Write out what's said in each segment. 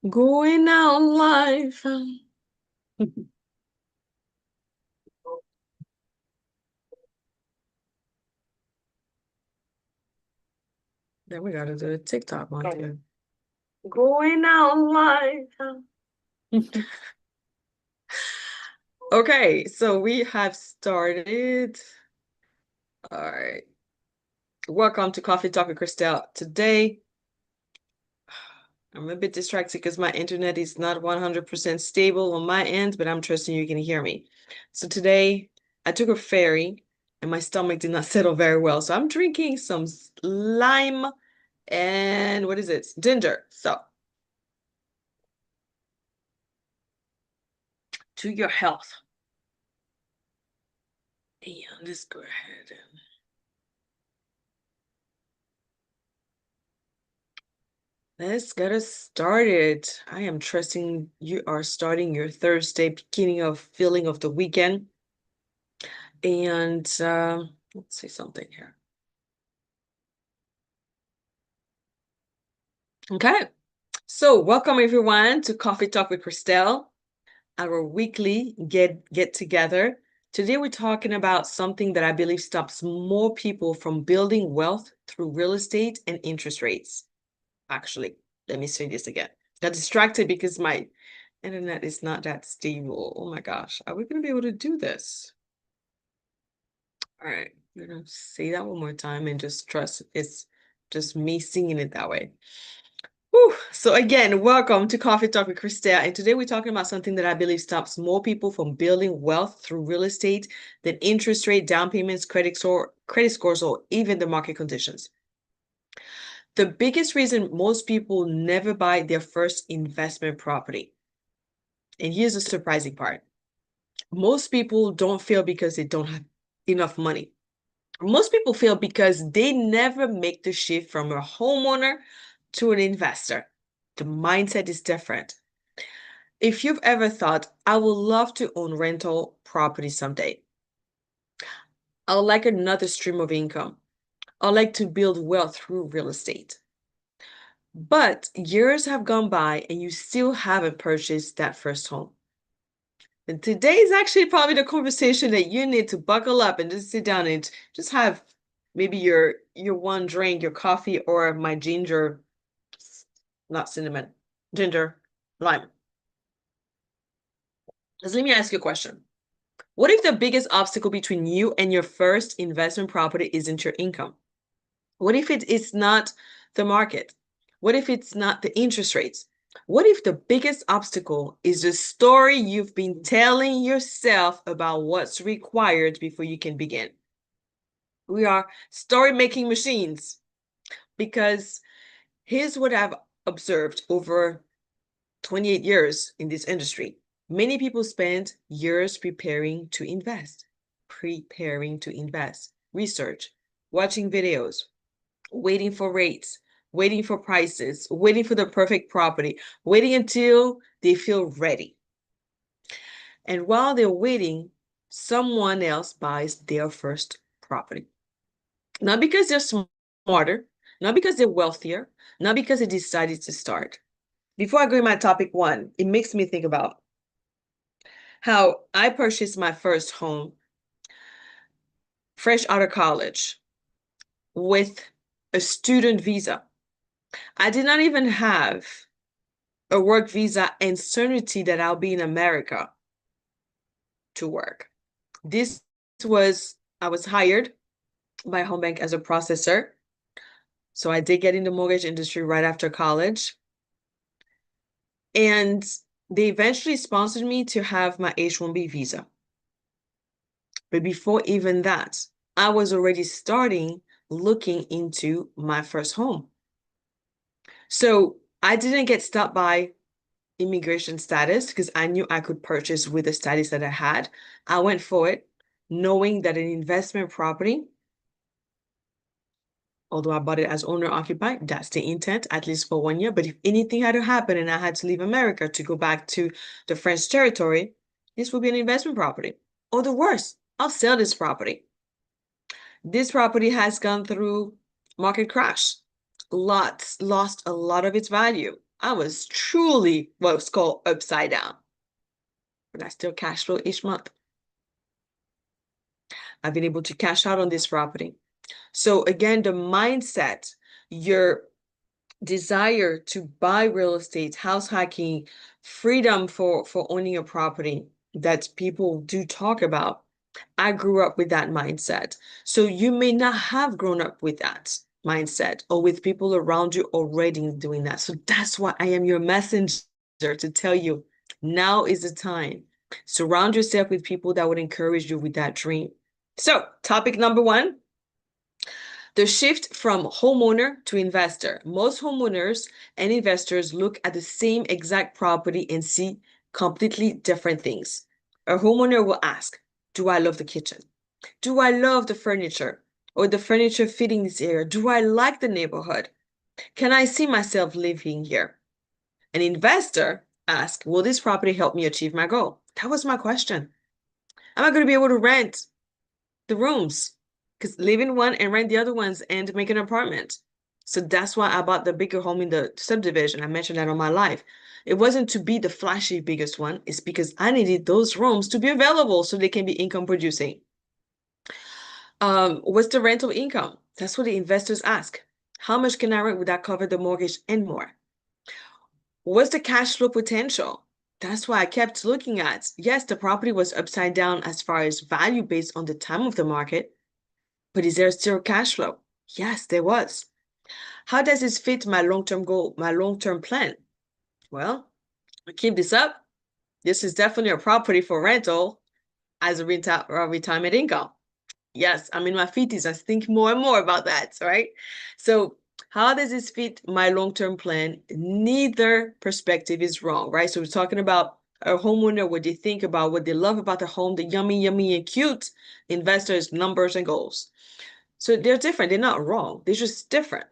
Going out live. Then we gotta do a TikTok one too. Going out live. Okay, so we have started. All right. Welcome to Coffee Talk with Christelle. Today, I'm a bit distracted because my internet is not 100% stable on my end, but I'm trusting you can hear me. So today, I took a ferry and my stomach did not settle very well. So I'm drinking some lime and what is it? Ginger. So to your health. And let's go ahead and let's get us started. I am trusting you are starting your Thursday, beginning of feeling of the weekend. And let's say something here. Okay. So welcome everyone to Coffee Talk with Christelle, our weekly get together. Today we're talking about something that I believe stops more people from building wealth through real estate and interest rates. Actually, let me say this again. Got distracted because my internet is not that stable. Oh my gosh, are we gonna be able to do this? All right, I'm gonna say that one more time and just trust it's just me singing it that way. Whew. So again, welcome to Coffee Talk with Christelle. And today we're talking about something that I believe stops more people from building wealth through real estate than interest rate, down payments, credit scores, or even the market conditions. The biggest reason most people never buy their first investment property. And here's the surprising part. Most people don't fail because they don't have enough money. Most people fail because they never make the shift from a homeowner to an investor. The mindset is different. If you've ever thought, I would love to own rental property someday, I would like another stream of income, I'd like to build wealth through real estate, but years have gone by and you still haven't purchased that first home. And today is actually probably the conversation that you need to buckle up and just sit down and just have maybe your one drink, your coffee, or my ginger, not cinnamon, ginger, lime. Just let me ask you a question. What if the biggest obstacle between you and your first investment property isn't your income? What if it is not the market? What if it's not the interest rates? What if the biggest obstacle is the story you've been telling yourself about what's required before you can begin? We are story-making machines, because here's what I've observed over 28 years in this industry. Many people spend years preparing to invest, research, watching videos, waiting for rates, waiting for prices, waiting for the perfect property, waiting until they feel ready. And while they're waiting, someone else buys their first property. Not because they're smarter, not because they're wealthier, not because they decided to start. Before I go in my topic one, it makes me think about how I purchased my first home fresh out of college with a student visa. I did not even have a work visa and certainty that I'll be in America to work. I was hired by Home Bank as a processor. So I did get in the mortgage industry right after college. And they eventually sponsored me to have my H-1B visa. But before even that, I was already starting looking into my first home. So I didn't get stopped by immigration status because I knew I could purchase with the status that I had. I went for it, knowing that an investment property, although I bought it as owner occupied, that's the intent, at least for 1 year. But if anything had to happen and I had to leave America to go back to the French territory, this would be an investment property. Or the worst, I'll sell this property. This property has gone through market crash. Lost a lot of its value. I was truly what's called upside down, but I still cash flow each month. I've been able to cash out on this property. So again, the mindset, your desire to buy real estate, house hacking, freedom for owning a property that people do talk about. I grew up with that mindset. So you may not have grown up with that mindset or with people around you already doing that. So that's why I am your messenger to tell you now is the time. Surround yourself with people that would encourage you with that dream. So, topic number one, the shift from homeowner to investor. Most homeowners and investors look at the same exact property and see completely different things. A homeowner will ask, do I love the kitchen? Do I love the furniture? Or the furniture fitting this area? Do I like the neighborhood? Can I see myself living here? An investor asks, will this property help me achieve my goal? That was my question. Am I going to be able to rent the rooms? Because live in one and rent the other ones and make an apartment. So that's why I bought the bigger home in the subdivision. I mentioned that on my live. It wasn't to be the flashy biggest one. It's because I needed those rooms to be available so they can be income producing. What's the rental income? That's what the investors ask. How much can I rent? Would that cover the mortgage and more? What's the cash flow potential? That's why I kept looking at. Yes, the property was upside down as far as value based on the time of the market, but is there still cash flow? Yes, there was. How does this fit my long-term goal, my long-term plan? Well, I keep this up. This is definitely a property for rental as a retirement income. Yes, I'm in my 50s. I think more and more about that, right? So how does this fit my long-term plan? Neither perspective is wrong, right? So we're talking about a homeowner, what they think about, what they love about the home, the yummy, yummy, and cute. Investors, numbers, and goals. So they're different. They're not wrong. They're just different.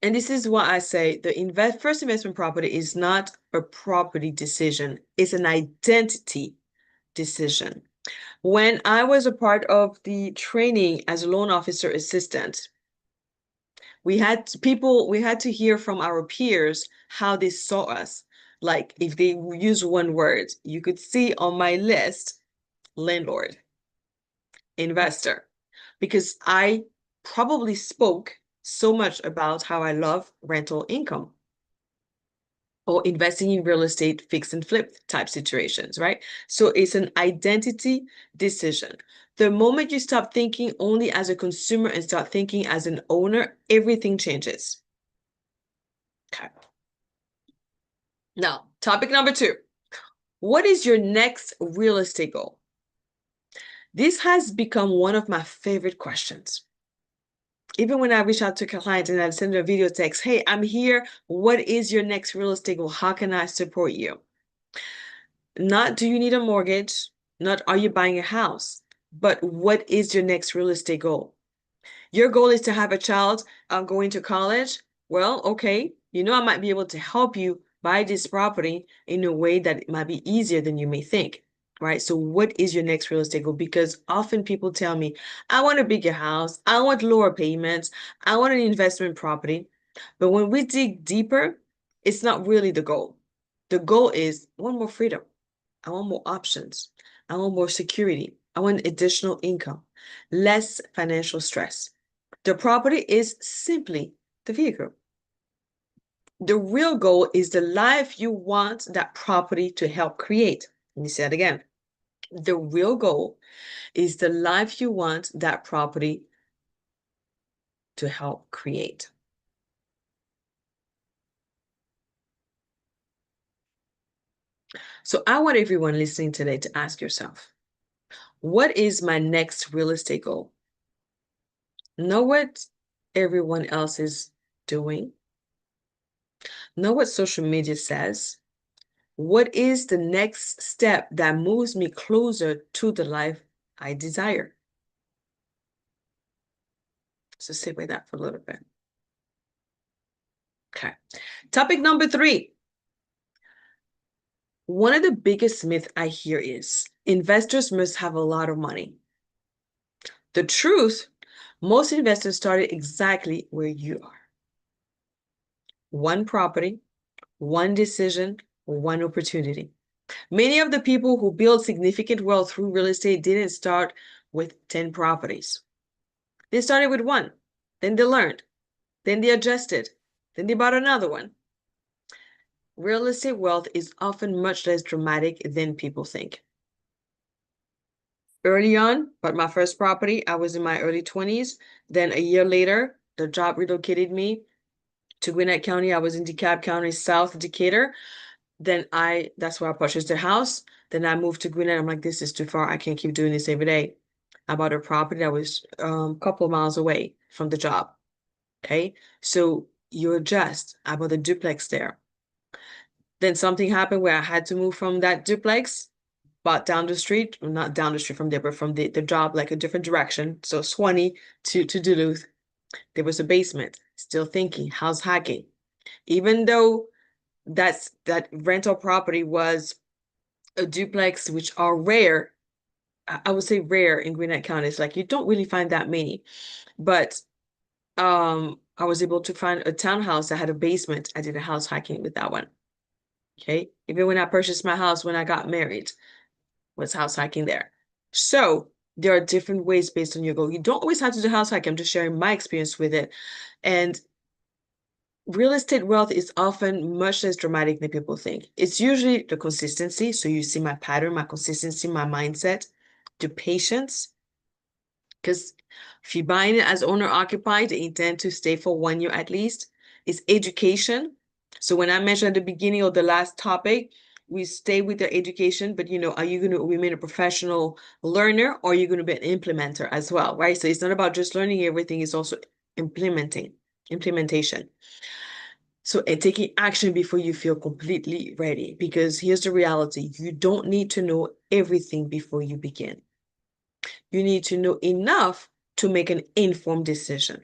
And this is why I say the first investment property is not a property decision. It's an identity decision. When I was a part of the training as a loan officer assistant, we had to hear from our peers how they saw us. Like if they use one word, you could see on my list, landlord, investor, because I probably spoke so much about how I love rental income or investing in real estate, fix and flip type situations, right? So it's an identity decision. The moment you stop thinking only as a consumer and start thinking as an owner, everything changes. Okay. Now, topic number two. What is your next real estate goal? This has become one of my favorite questions. Even when I reach out to clients and I send them a video text, hey, I'm here. What is your next real estate goal? How can I support you? Not do you need a mortgage? Not are you buying a house? But what is your next real estate goal? Your goal is to have a child going to college? Well, okay. I might be able to help you buy this property in a way that it might be easier than you may think, right? So what is your next real estate goal? Because often people tell me, I want a bigger house. I want lower payments. I want an investment property. But when we dig deeper, it's not really the goal. The goal is I want more freedom. I want more options. I want more security. I want additional income, less financial stress. The property is simply the vehicle. The real goal is the life you want that property to help create. Let me say it again. The real goal is the life you want that property to help create. So I want everyone listening today to ask yourself, what is my next real estate goal? Know what everyone else is doing. Know what social media says. What is the next step that moves me closer to the life I desire? So sit with that for a little bit. Okay. Topic number 3. One of the biggest myths I hear is investors must have a lot of money. The truth, most investors started exactly where you are. One property, one decision, one opportunity. Many of the people who build significant wealth through real estate didn't start with 10 properties. They started with one, then they learned, then they adjusted, then they bought another one. Real estate wealth is often much less dramatic than people think. Early on, bought my first property, I was in my early 20s. Then a year later, the job relocated me to Gwinnett County. I was in DeKalb County, South Decatur. That's where I purchased a house. Then I moved to Gwinnett. I'm like, this is too far. I can't keep doing this every day. I bought a property that was a couple of miles away from the job. Okay. So you adjust. I bought a duplex there. Then something happened where I had to move from that duplex, bought down the street, well, not down the street from there, but from the job, like a different direction. So Swanee to Duluth, there was a basement. Still thinking, house hacking. Even though that rental property was a duplex, which are rare. I would say rare in Gwinnett County. It's like you don't really find that many. But I was able to find a townhouse that had a basement. I did a house hacking with that one. Okay. Even when I purchased my house, when I got married, was house hacking there. So there are different ways based on your goal. You don't always have to do house hacking. I'm just sharing my experience with it. And real estate wealth is often much less dramatic than people think. It's usually the consistency. So you see my pattern, my consistency, my mindset, the patience. Because if you're buying it as owner occupied, they intend to stay for 1 year at least. It's education. So when I mentioned at the beginning of the last topic, we stay with the education, but are you going to remain a professional learner, or are you going to be an implementer as well, right? So it's not about just learning everything, it's also implementation. So, and taking action before you feel completely ready, because here's the reality. You don't need to know everything before you begin. You need to know enough to make an informed decision.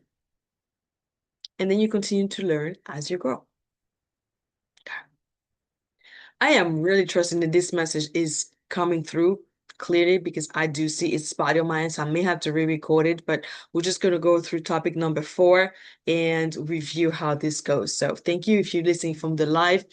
And then you continue to learn as you grow. I am really trusting that this message is coming through clearly, because I do see it's spotty on mine, so I may have to re-record it, but we're just going to go through topic number 4 and review how this goes. So thank you if you're listening from the live.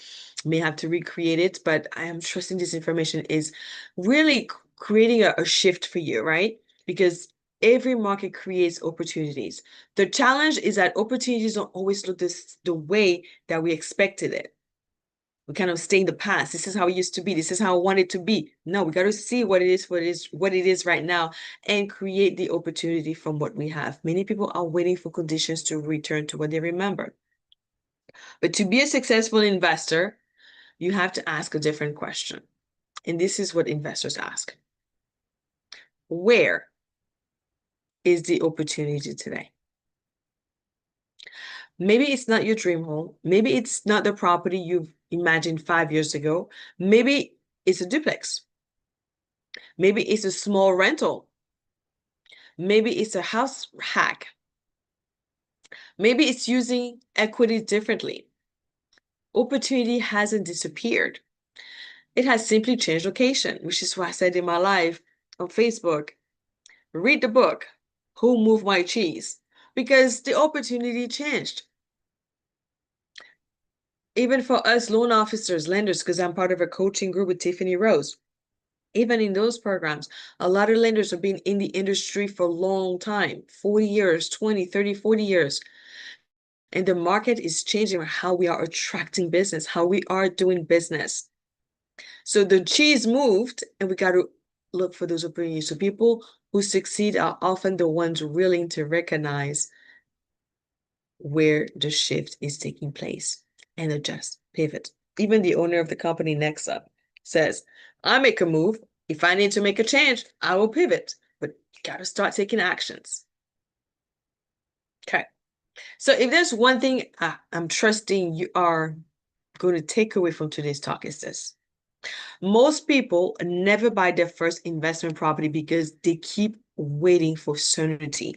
May have to recreate it, but I am trusting this information is really creating a shift for you, right? Because every market creates opportunities. The challenge is that opportunities don't always look the way that we expected it. We kind of stay in the past. This is how it used to be. This is how I want it to be. No, we got to see what it is right now, and create the opportunity from what we have. Many people are waiting for conditions to return to what they remember. But to be a successful investor, you have to ask a different question. And this is what investors ask. Where is the opportunity today? Maybe it's not your dream home. Maybe it's not the property you've imagined 5 years ago. Maybe it's a duplex. Maybe it's a small rental. Maybe it's a house hack. Maybe it's using equity differently. Opportunity hasn't disappeared. It has simply changed location, which is why I said in my live on Facebook, read the book, Who Moved My Cheese? Because the opportunity changed. Even for us loan officers, lenders, because I'm part of a coaching group with Tiffany Rose. Even in those programs, a lot of lenders have been in the industry for a long time, 40 years, 20, 30, 40 years. And the market is changing how we are attracting business, how we are doing business. So the cheese moved, and we got to look for those opportunities. So people who succeed are often the ones willing to recognize where the shift is taking place and adjust, pivot. Even the owner of the company next up says, I make a move. If I need to make a change, I will pivot. But you got to start taking actions. Okay. So if there's one thing I'm trusting you are going to take away from today's talk, is this. Most people never buy their first investment property because they keep waiting for certainty.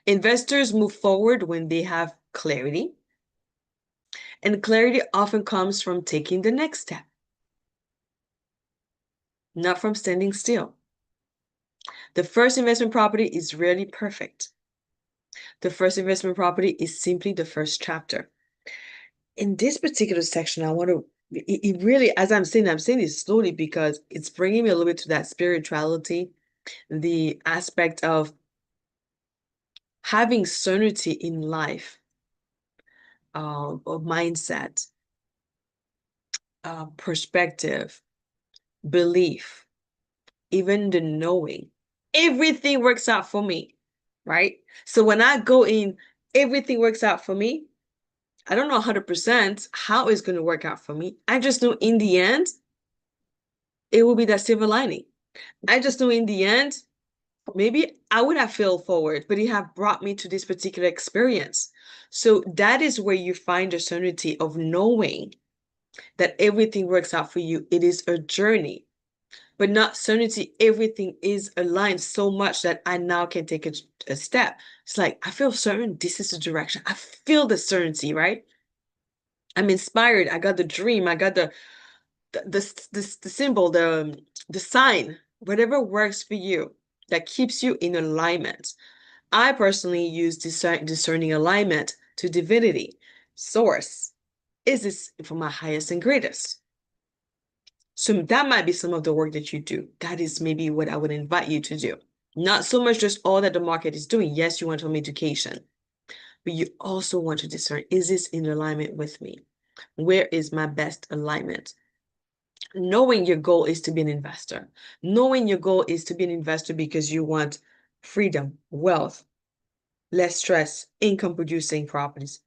Investors move forward when they have clarity, and clarity often comes from taking the next step, not from standing still. The first investment property is rarely perfect. The first investment property is simply the first chapter. in this particular section, I want to, it really, as I'm saying it slowly because it's bringing me a little bit to that spirituality, the aspect of having certainty in life, or mindset, perspective, belief, even the knowing. Everything works out for me, right? So when I go in, everything works out for me. I don't know 100% how it's going to work out for me. I just know in the end, it will be that silver lining. I just know in the end, maybe I would have failed forward, but it have brought me to this particular experience. So that is where you find the certainty of knowing that everything works out for you. It is a journey, but not certainty. Everything is aligned so much that I now can take a step. It's like, I feel certain this is the direction. I feel the certainty, right? I'm inspired. I got the dream. I got the symbol, the sign, whatever works for you that keeps you in alignment. I personally use discerning alignment to divinity, source. Is this for my highest and greatest? So that might be some of the work that you do. That is maybe what I would invite you to do. Not so much just all that the market is doing. Yes, you want home education, but you also want to discern, is this in alignment with me? Where is my best alignment? Knowing your goal is to be an investor. Knowing your goal is to be an investor because you want freedom, wealth, less stress, income producing properties.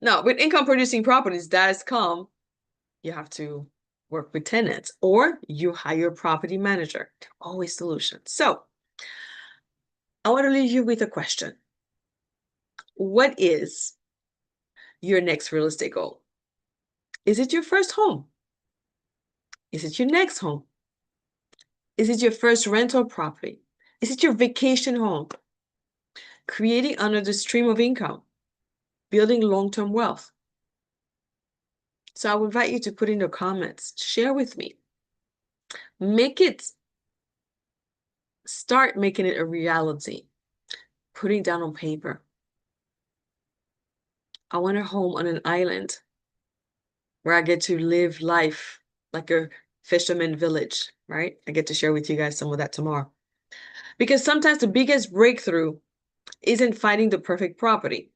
Now, with income producing properties, that has come, you have to work with tenants or you hire a property manager. There are always solutions. So I want to leave you with a question. What is your next real estate goal? Is it your first home? Is it your next home? Is it your first rental property? Is it your vacation home? Creating another stream of income, building long-term wealth. So I would invite you to put in the comments, share with me. Start making it a reality. Putting down on paper. I want a home on an island where I get to live life like a fisherman village, right? I get to share with you guys some of that tomorrow. Because sometimes the biggest breakthrough isn't finding the perfect property.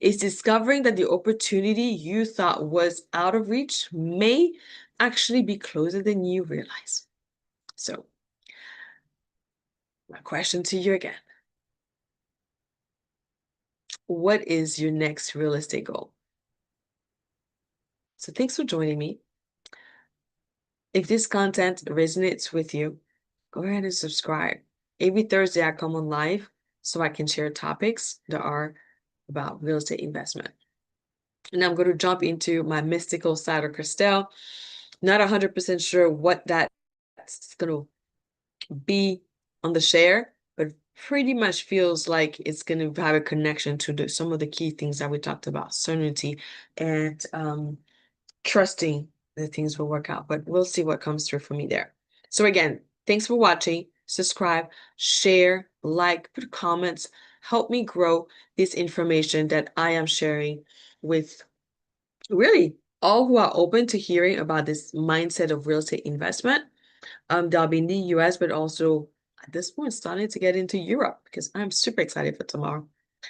It's discovering that the opportunity you thought was out of reach may actually be closer than you realize. So, my question to you again. What is your next real estate goal? So thanks for joining me. If this content resonates with you, go ahead and subscribe. Every Thursday I come on live so I can share topics that are about real estate investment. And I'm going to jump into my mystical side of Christelle. Not 100% sure what that's going to be on the share, but pretty much feels like it's going to have a connection to some of the key things that we talked about, certainty and trusting that things will work out. But we'll see what comes through for me there. So again, thanks for watching. Subscribe, share, like, put comments. Help me grow this information that I am sharing with really all who are open to hearing about this mindset of real estate investment. That'll be in the US, but also at this point starting to get into Europe because I'm super excited for tomorrow.